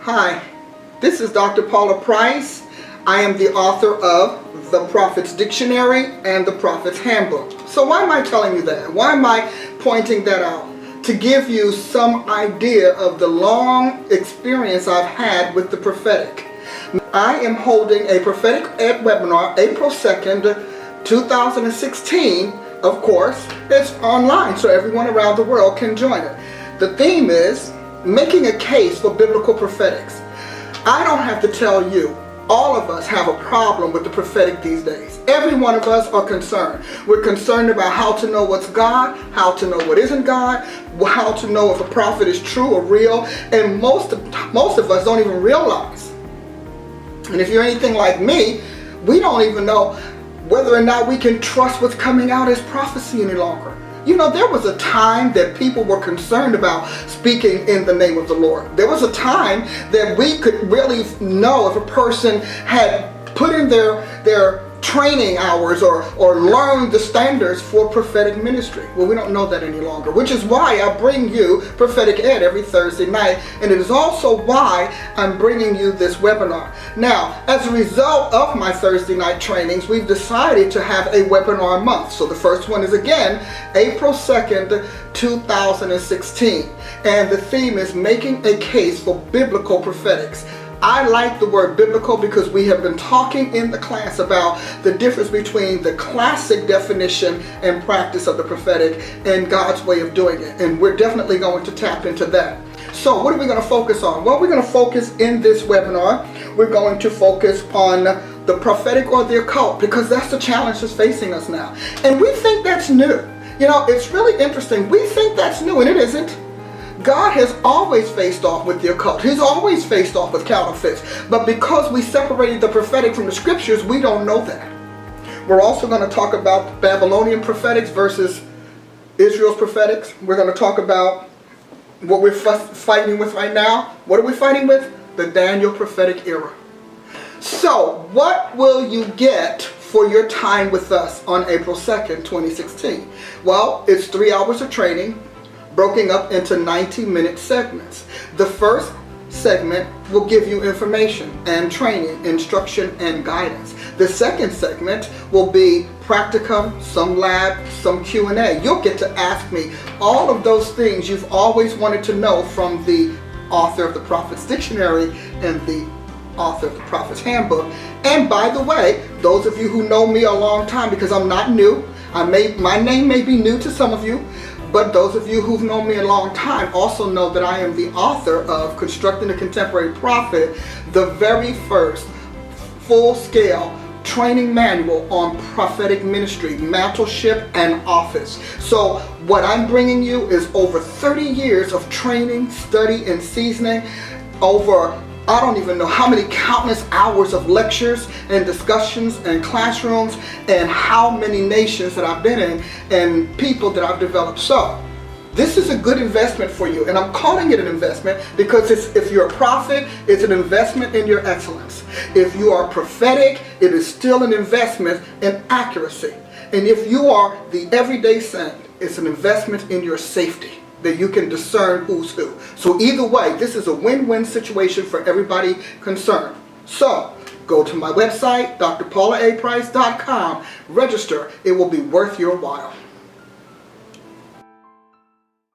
Hi, this is Dr. Paula Price. I am the author of the Prophet's Dictionary and the Prophet's Handbook. So why am I telling you that? Why am I pointing that out? To give you some idea of the long experience I've had with the prophetic. I am holding a Prophetic Ed webinar April 2nd, 2016. Of course, it's online so everyone around the world can join it. The theme is making a case for biblical prophetics. I don't have to tell you, all of us have a problem with the prophetic these days. Every one of us are concerned. We're concerned about how to know what's God, how to know what isn't God, how to know if a prophet is true or real, and most of us don't even realize. And if you're anything like me, we don't even know whether or not we can trust what's coming out as prophecy any longer. You know, there was a time that people were concerned about speaking in the name of the Lord. There was a time that we could really know if a person had put in their training hours or learned the standards for prophetic ministry. Well, we don't know that any longer, which is why I bring you Prophetic Ed every Thursday night, and it is also why I'm bringing you this webinar. Now, as a result of my Thursday night trainings, we've decided to have a webinar month. So the first one is again April 2nd, 2016, and the theme is making a case for biblical prophetics. I like the word biblical because we have been talking in the class about the difference between the classic definition and practice of the prophetic and God's way of doing it. And we're definitely going to tap into that. So what are we going to focus on? Well, we're going to focus in this webinar. We're going to focus on the prophetic or the occult because that's the challenge that's facing us now. And we think that's new. You know, it's really interesting. We think that's new and it isn't. God has always faced off with the occult. He's always faced off with counterfeits. But because we separated the prophetic from the scriptures, we don't know that. We're also going to talk about Babylonian prophetics versus Israel's prophetics. We're going to talk about what we're fighting with right now. What are we fighting with? The Daniel prophetic era. So, what will you get for your time with us on April 2nd, 2016? Well, it's 3 hours of training, broken up into 90-minute segments. The first segment will give you information and training, instruction, and guidance. The second segment will be practicum, some lab, some Q&A. You'll get to ask me all of those things you've always wanted to know from the author of the Prophet's Dictionary and the author of the Prophet's Handbook. And by the way, those of you who know me a long time, because I'm not new, my name may be new to some of you, but those of you who've known me a long time also know that I am the author of Constructing a Contemporary Prophet, the very first full-scale training manual on prophetic ministry, mantleship, and office. So what I'm bringing you is over 30 years of training, study, and seasoning, over I don't even know how many countless hours of lectures and discussions and classrooms and how many nations that I've been in and people that I've developed. So this is a good investment for you, and I'm calling it an investment because if you're a prophet, it's an investment in your excellence. If you are prophetic, it is still an investment in accuracy. And if you are the everyday saint, it's an investment in your safety, that you can discern who's who. So either way, this is a win-win situation for everybody concerned. So go to my website, drpaulaprice.com, register. It will be worth your while.